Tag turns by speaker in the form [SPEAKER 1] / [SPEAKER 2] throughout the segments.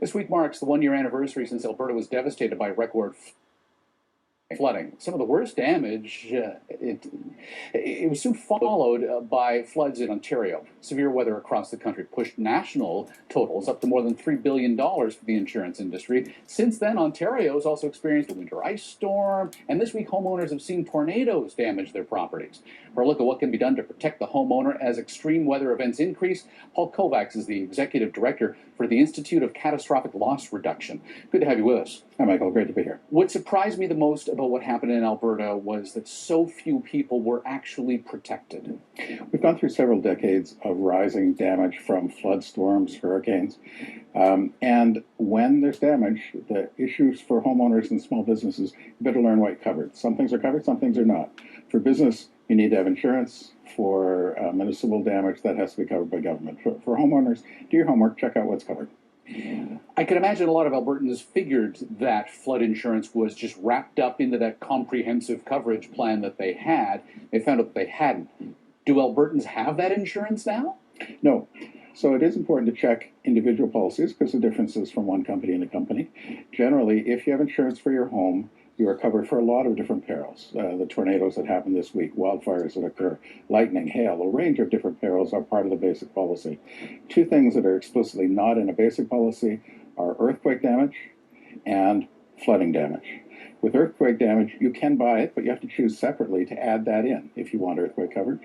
[SPEAKER 1] This week marks the one-year anniversary since Alberta was devastated by record flooding. Some of the worst damage, it was soon followed by floods in Ontario. Severe weather across the country pushed national totals up to more than $3 billion for the insurance industry. Since then, Ontario has also experienced a winter ice storm, and this week homeowners have seen tornadoes damage their properties. For a look at what can be done to protect the homeowner as extreme weather events increase, Paul Kovacs is the Executive Director for the Institute of Catastrophic Loss Reduction. Good to have you with us.
[SPEAKER 2] Hi, Michael. Great to be here.
[SPEAKER 1] What surprised me the most about what happened in Alberta was that so few people were actually protected.
[SPEAKER 2] We've gone through several decades of rising damage from flood storms, hurricanes, and when there's damage, the issues for homeowners and small businesses, you better learn what you're covered. Some things are covered, some things are not. For business, you need to have insurance. For municipal damage, that has to be covered by government. For homeowners, do your homework, check out what's covered.
[SPEAKER 1] I can imagine a lot of Albertans figured that flood insurance was just wrapped up into that comprehensive coverage plan that they had. They found out that they hadn't. Do Albertans have that insurance now?
[SPEAKER 2] No. So it is important to check individual policies because the differences from one company to company. Generally, if you have insurance for your home, you are covered for a lot of different perils. The tornadoes that happened this week, wildfires that occur, lightning, hail, a range of different perils are part of the basic policy. Two things that are explicitly not in a basic policy are earthquake damage and flooding damage. With earthquake damage, you can buy it, but you have to choose separately to add that in if you want earthquake coverage,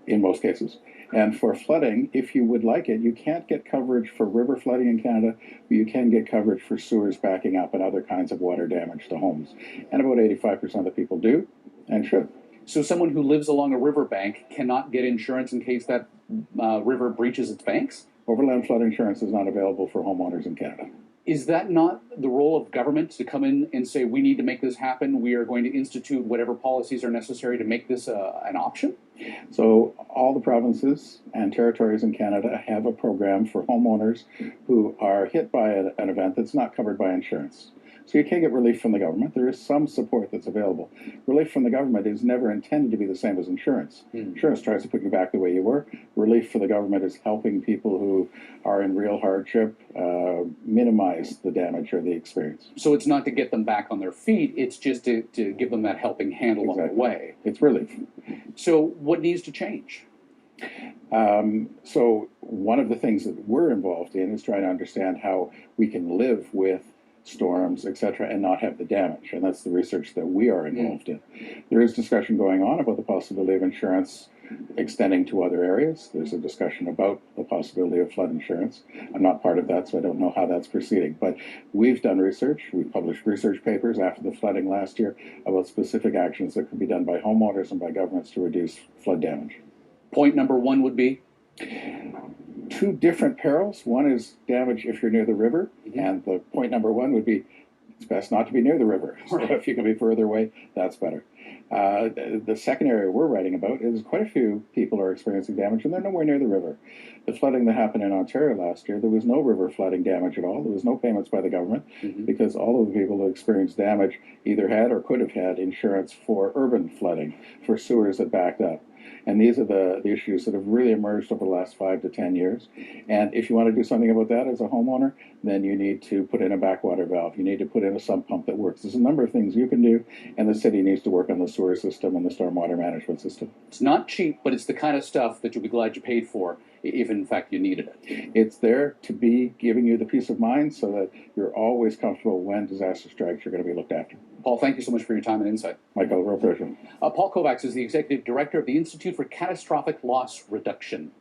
[SPEAKER 2] in most cases. And for flooding, if you would like it, you can't get coverage for river flooding in Canada, but you can get coverage for sewers backing up and other kinds of water damage to homes. And about 85% of the people do and should.
[SPEAKER 1] So someone who lives along a riverbank cannot get insurance in case that river breaches its banks?
[SPEAKER 2] Overland flood insurance is not available for homeowners in Canada.
[SPEAKER 1] Is that not the role of government to come in and say, we need to make this happen, we are going to institute whatever policies are necessary to make this an option?
[SPEAKER 2] So all the provinces and territories in Canada have a program for homeowners who are hit by an event that's not covered by insurance. So you can't get relief from the government. There is some support that's available. Relief from the government is never intended to be the same as insurance. Insurance tries to put you back the way you were. Relief for the government is helping people who are in real hardship minimize the damage or the experience.
[SPEAKER 1] So it's not to get them back on their feet, it's just to give them that helping hand along the way.
[SPEAKER 2] It's relief.
[SPEAKER 1] So what needs to change?
[SPEAKER 2] So one of the things that we're involved in is trying to understand how we can live with storms, etc., and not have the damage. And that's the research that we are involved in. There is discussion going on about the possibility of insurance extending to other areas. There's a discussion about the possibility of flood insurance. I'm not part of that, so I don't know how that's proceeding. But we've done research. We've published research papers after the flooding last year about specific actions that could be done by homeowners and by governments to reduce flood damage.
[SPEAKER 1] Point number one would be?
[SPEAKER 2] Two different perils. One is damage if you're near the river, and the point number one would be it's best not to be near the river. So if you can be further away, that's better. The second area we're writing about is quite a few people are experiencing damage and they're nowhere near the river. The flooding that happened in Ontario last year, there was no river flooding damage at all. There was no payments by the government because all of the people who experienced damage either had or could have had insurance for urban flooding, for sewers that backed up. And these are the issues that have really emerged over the last 5 to 10 years. And if you want to do something about that as a homeowner, then you need to put in a backwater valve. You need to put in a sump pump that works. There's a number of things you can do, and the city needs to work on the sewer system and the stormwater management system.
[SPEAKER 1] It's not cheap, but it's the kind of stuff that you'll be glad you paid for if, in fact, you needed it.
[SPEAKER 2] It's there to be giving you the peace of mind so that you're always comfortable when disaster strikes, you're going to be looked after.
[SPEAKER 1] Paul, thank you so much for your time and insight.
[SPEAKER 2] Michael, real pleasure.
[SPEAKER 1] Paul Kovacs is the Executive Director of the Institute for Catastrophic Loss Reduction.